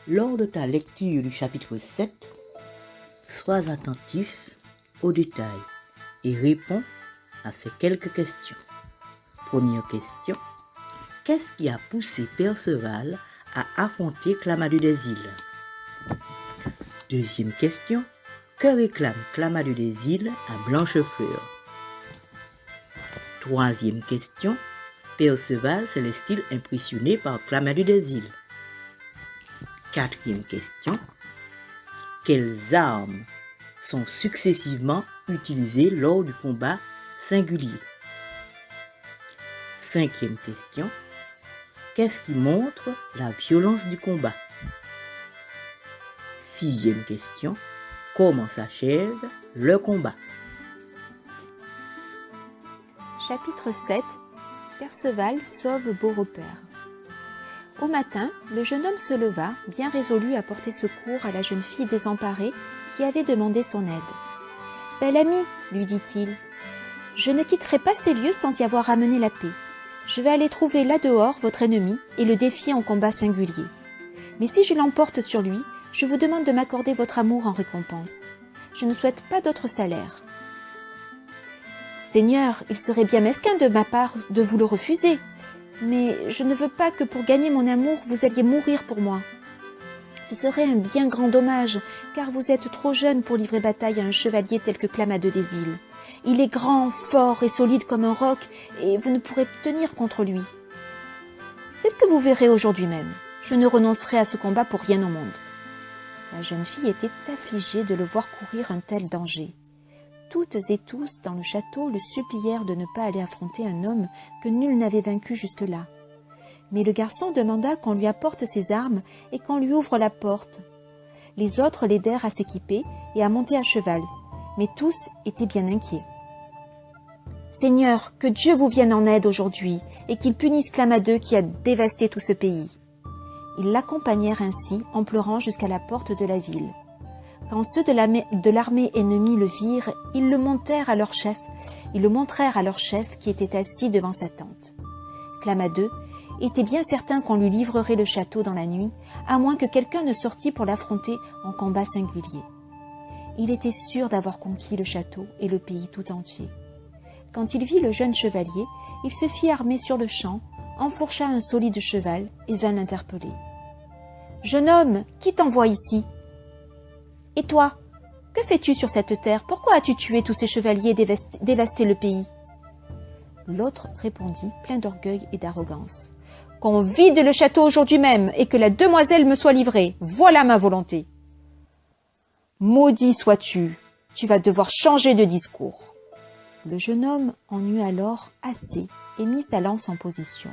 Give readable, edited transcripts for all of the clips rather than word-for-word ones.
Lors de ta lecture du chapitre 7, sois attentif aux détails et réponds à ces quelques questions. Première question. Qu'est-ce qui a poussé Perceval à affronter Clamadeu des Îles? Deuxième question. Que réclame Clamadeu des Îles à Blanchefleur? Troisième question. Perceval se laisse-t-il impressionné par Clamadeu des Îles? Quatrième question. Quelles armes sont successivement utilisées lors du combat singulier? Cinquième question. Qu'est-ce qui montre la violence du combat? Sixième question. Comment s'achève le combat? Chapitre 7. Perceval sauve Beaurepaire. Au matin, le jeune homme se leva, bien résolu à porter secours à la jeune fille désemparée qui avait demandé son aide. « Belle amie, lui dit-il, je ne quitterai pas ces lieux sans y avoir ramené la paix. Je vais aller trouver là dehors votre ennemi et le défier en combat singulier. Mais si je l'emporte sur lui, je vous demande de m'accorder votre amour en récompense. Je ne souhaite pas d'autre salaire. »« Seigneur, il serait bien mesquin de ma part de vous le refuser. Mais je ne veux pas que pour gagner mon amour, vous alliez mourir pour moi. Ce serait un bien grand dommage, car vous êtes trop jeune pour livrer bataille à un chevalier tel que Clamadeu des Îles. Il est grand, fort et solide comme un roc, et vous ne pourrez tenir contre lui. C'est ce que vous verrez aujourd'hui même. Je ne renoncerai à ce combat pour rien au monde. » La jeune fille était affligée de le voir courir un tel danger. Toutes et tous dans le château le supplièrent de ne pas aller affronter un homme que nul n'avait vaincu jusque-là. Mais le garçon demanda qu'on lui apporte ses armes et qu'on lui ouvre la porte. Les autres l'aidèrent à s'équiper et à monter à cheval, mais tous étaient bien inquiets. « Seigneur, que Dieu vous vienne en aide aujourd'hui et qu'il punisse Clamadeu qui a dévasté tout ce pays. » Ils l'accompagnèrent ainsi en pleurant jusqu'à la porte de la ville. Quand ceux de l'armée ennemie le virent, ils le montrèrent à leur chef qui était assis devant sa tente. Clamadeu était bien certain qu'on lui livrerait le château dans la nuit, à moins que quelqu'un ne sortît pour l'affronter en combat singulier. Il était sûr d'avoir conquis le château et le pays tout entier. Quand il vit le jeune chevalier, il se fit armer sur le champ, enfourcha un solide cheval et vint l'interpeller. « Jeune homme, qui t'envoie ici ? Et toi, que fais-tu sur cette terre? Pourquoi as-tu tué tous ces chevaliers et dévasté le pays ?» L'autre répondit, plein d'orgueil et d'arrogance. « Qu'on vide le château aujourd'hui même et que la demoiselle me soit livrée. Voilà ma volonté. »« Maudit sois-tu, tu vas devoir changer de discours. » Le jeune homme en eut alors assez et mit sa lance en position.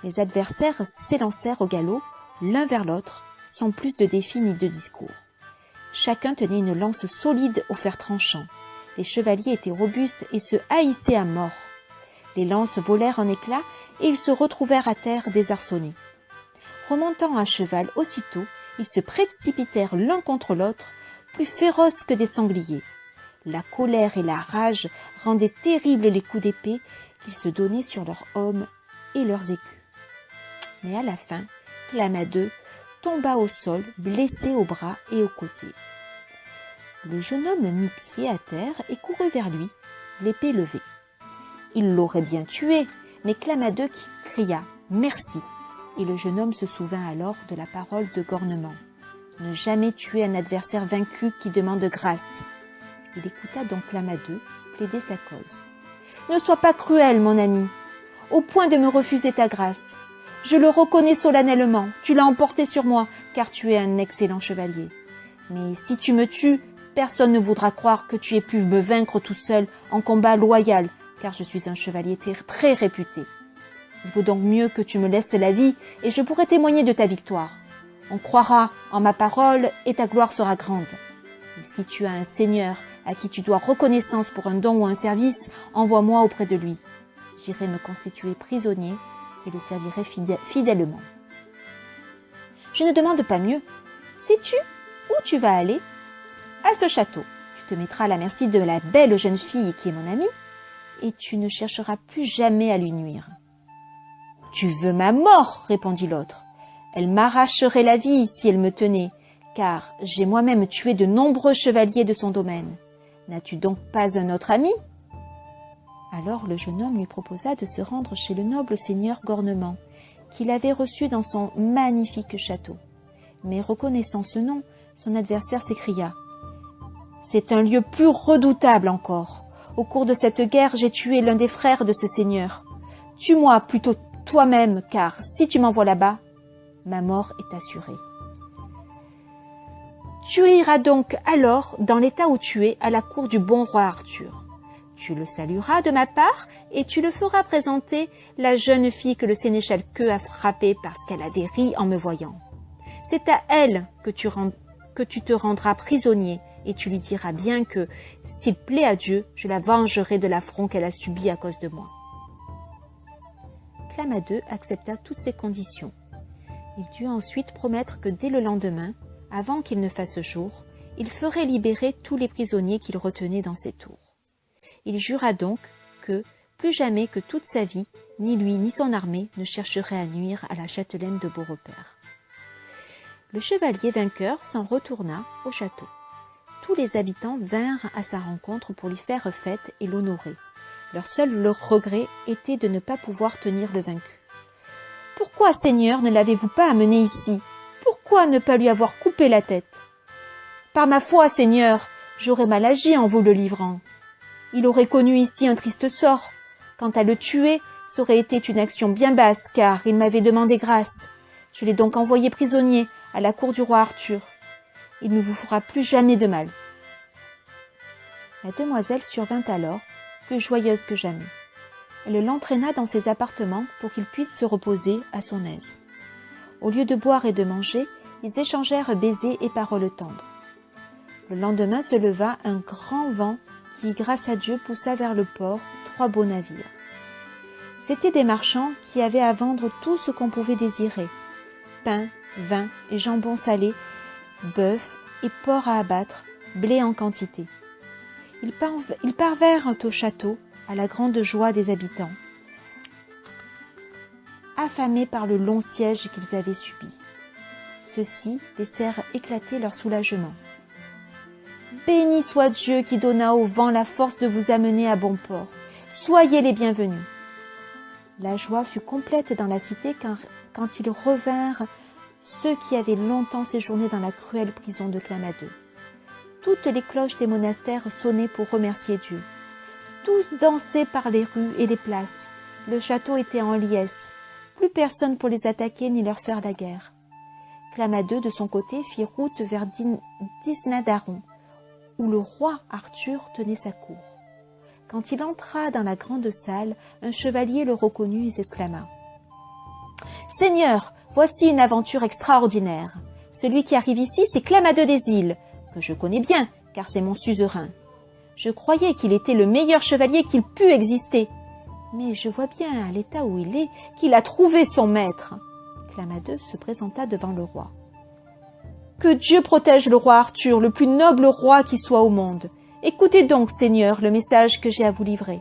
Les adversaires s'élancèrent au galop, l'un vers l'autre, sans plus de défis ni de discours. Chacun tenait une lance solide au fer tranchant. Les chevaliers étaient robustes et se haïssaient à mort. Les lances volèrent en éclats et ils se retrouvèrent à terre désarçonnés. Remontant à cheval aussitôt, ils se précipitèrent l'un contre l'autre, plus féroces que des sangliers. La colère et la rage rendaient terribles les coups d'épée qu'ils se donnaient sur leurs hommes et leurs écus. Mais à la fin, Clamadeu tomba au sol, blessé au bras et au côté. Le jeune homme mit pied à terre et courut vers lui, l'épée levée. Il l'aurait bien tué, mais Clamadeu cria « Merci !» et le jeune homme se souvint alors de la parole de Gornement. Ne jamais tuer un adversaire vaincu qui demande grâce. Il écouta donc Clamadeu plaider sa cause. « Ne sois pas cruel, mon ami, au point de me refuser ta grâce. Je le reconnais solennellement, tu l'as emporté sur moi, car tu es un excellent chevalier. Mais si tu me tues, personne ne voudra croire que tu aies pu me vaincre tout seul en combat loyal, car je suis un chevalier très réputé. Il vaut donc mieux que tu me laisses la vie, et je pourrai témoigner de ta victoire. On croira en ma parole, et ta gloire sera grande. Et si tu as un seigneur à qui tu dois reconnaissance pour un don ou un service, envoie-moi auprès de lui. J'irai me constituer prisonnier, et le servirai fidèlement. Je ne demande pas mieux. Sais-tu où tu vas aller? À ce château. Tu te mettras à la merci de la belle jeune fille qui est mon amie, et tu ne chercheras plus jamais à lui nuire. « Tu veux ma mort ?» répondit l'autre. Elle m'arracherait la vie si elle me tenait, car j'ai moi-même tué de nombreux chevaliers de son domaine. N'as-tu donc pas un autre ami ?» Alors le jeune homme lui proposa de se rendre chez le noble seigneur Gornement, qu'il avait reçu dans son magnifique château. Mais reconnaissant ce nom, son adversaire s'écria « C'est un lieu plus redoutable encore. Au cours de cette guerre, j'ai tué l'un des frères de ce seigneur. Tue-moi plutôt toi-même, car si tu m'envoies là-bas, ma mort est assurée. » Tu iras donc alors dans l'état où tu es à la cour du bon roi Arthur. Tu le salueras de ma part et tu le feras présenter la jeune fille que le sénéchal Queux a frappée parce qu'elle avait ri en me voyant. C'est à elle que tu te rendras prisonnier et tu lui diras bien que, s'il plaît à Dieu, je la vengerai de l'affront qu'elle a subi à cause de moi. Clamadeux accepta toutes ces conditions. Il dut ensuite promettre que dès le lendemain, avant qu'il ne fasse jour, il ferait libérer tous les prisonniers qu'il retenait dans ses tours. Il jura donc que, plus jamais que toute sa vie, ni lui ni son armée ne chercheraient à nuire à la châtelaine de Beaurepaire. Le chevalier vainqueur s'en retourna au château. Tous les habitants vinrent à sa rencontre pour lui faire fête et l'honorer. Leur seul regret était de ne pas pouvoir tenir le vaincu. « Pourquoi, Seigneur, ne l'avez-vous pas amené ici ? Pourquoi ne pas lui avoir coupé la tête ? Par ma foi, Seigneur, j'aurais mal agi en vous le livrant. Il aurait connu ici un triste sort. Quant à le tuer, ça aurait été une action bien basse, car il m'avait demandé grâce. Je l'ai donc envoyé prisonnier à la cour du roi Arthur. Il ne vous fera plus jamais de mal. » La demoiselle survint alors, plus joyeuse que jamais. Elle l'entraîna dans ses appartements pour qu'il puisse se reposer à son aise. Au lieu de boire et de manger, ils échangèrent baisers et paroles tendres. Le lendemain se leva un grand vent qui, grâce à Dieu, poussa vers le port 3 beaux navires. C'étaient des marchands qui avaient à vendre tout ce qu'on pouvait désirer: pain, vin et jambon salé, bœuf et porc à abattre, blé en quantité. Ils parvinrent au château à la grande joie des habitants, affamés par le long siège qu'ils avaient subi. Ceux-ci laissèrent éclater leur soulagement. « Béni soit Dieu qui donna au vent la force de vous amener à bon port. Soyez les bienvenus. » La joie fut complète dans la cité quand ils revinrent, ceux qui avaient longtemps séjourné dans la cruelle prison de Clamadeux. Toutes les cloches des monastères sonnaient pour remercier Dieu. Tous dansaient par les rues et les places. Le château était en liesse. Plus personne pour les attaquer ni leur faire la guerre. Clamadeux, de son côté, fit route vers Disnadaron, où le roi Arthur tenait sa cour. Quand il entra dans la grande salle, un chevalier le reconnut et s'exclama: « Seigneur, voici une aventure extraordinaire. Celui qui arrive ici, c'est Clamadeux des îles, que je connais bien, car c'est mon suzerain. Je croyais qu'il était le meilleur chevalier qu'il pût exister. Mais je vois bien, à l'état où il est, qu'il a trouvé son maître. » Clamadeux se présenta devant le roi. « Que Dieu protège le roi Arthur, le plus noble roi qui soit au monde. Écoutez donc, Seigneur, le message que j'ai à vous livrer.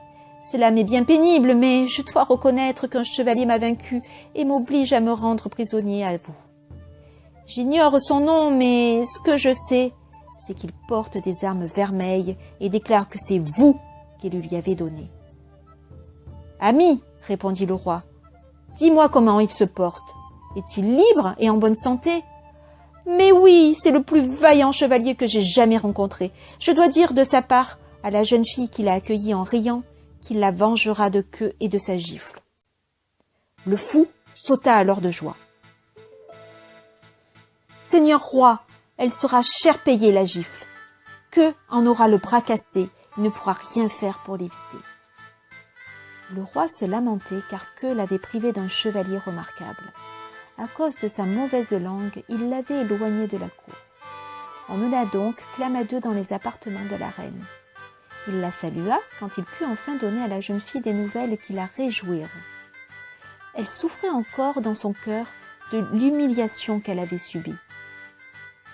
Cela m'est bien pénible, mais je dois reconnaître qu'un chevalier m'a vaincu et m'oblige à me rendre prisonnier à vous. J'ignore son nom, mais ce que je sais, c'est qu'il porte des armes vermeilles et déclare que c'est vous qui le lui avez donné. »« Ami, répondit le roi, dis-moi comment il se porte. Est-il libre et en bonne santé ? » ?»« Mais oui, c'est le plus vaillant chevalier que j'ai jamais rencontré. Je dois dire de sa part à la jeune fille qui l'a accueilli en riant qu'il la vengera de Queux et de sa gifle. » Le fou sauta alors de joie. « Seigneur roi, elle sera cher payée la gifle. Queux en aura le bras cassé, il ne pourra rien faire pour l'éviter. » Le roi se lamentait car Queux l'avait privé d'un chevalier remarquable. À cause de sa mauvaise langue, il l'avait éloigné de la cour. On mena donc Clamadeux dans les appartements de la reine. Il la salua quand il put enfin donner à la jeune fille des nouvelles qui la réjouirent. Elle souffrait encore dans son cœur de l'humiliation qu'elle avait subie.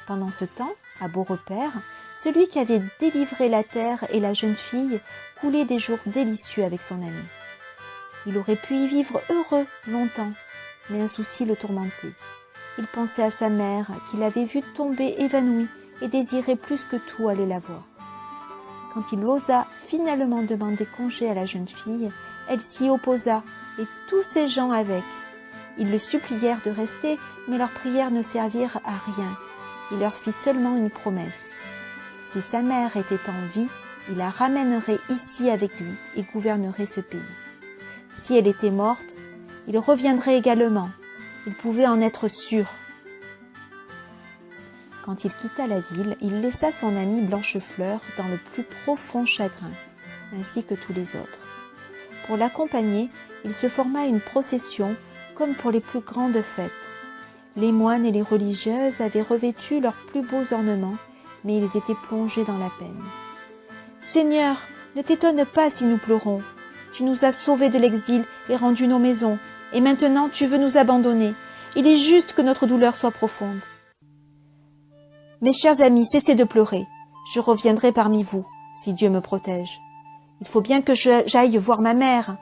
Pendant ce temps, à Beaurepaire, celui qui avait délivré la terre et la jeune fille coulait des jours délicieux avec son ami. Il aurait pu y vivre heureux longtemps, mais un souci le tourmentait. Il pensait à sa mère, qu'il avait vue tomber évanouie et désirait plus que tout aller la voir. Quand il osa finalement demander congé à la jeune fille, elle s'y opposa, et tous ses gens avec. Ils le supplièrent de rester, mais leurs prières ne servirent à rien. Il leur fit seulement une promesse. Si sa mère était en vie, il la ramènerait ici avec lui et gouvernerait ce pays. Si elle était morte, il reviendrait également. Il pouvait en être sûr. Quand il quitta la ville, il laissa son amie Blanchefleur dans le plus profond chagrin, ainsi que tous les autres. Pour l'accompagner, il se forma une procession comme pour les plus grandes fêtes. Les moines et les religieuses avaient revêtu leurs plus beaux ornements, mais ils étaient plongés dans la peine. « Seigneur, ne t'étonne pas si nous pleurons. Tu nous as sauvés de l'exil et rendu nos maisons, et maintenant tu veux nous abandonner. Il est juste que notre douleur soit profonde. » « Mes chers amis, cessez de pleurer. Je reviendrai parmi vous, si Dieu me protège. Il faut bien que j'aille voir ma mère,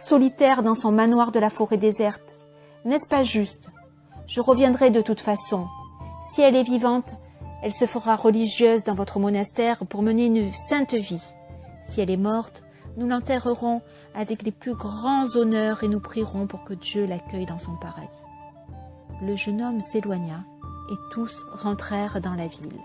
solitaire dans son manoir de la forêt déserte. N'est-ce pas juste? Je reviendrai de toute façon. Si elle est vivante, elle se fera religieuse dans votre monastère pour mener une sainte vie. Si elle est morte, nous l'enterrerons avec les plus grands honneurs et nous prierons pour que Dieu l'accueille dans son paradis. Le jeune homme s'éloigna et tous rentrèrent dans la ville.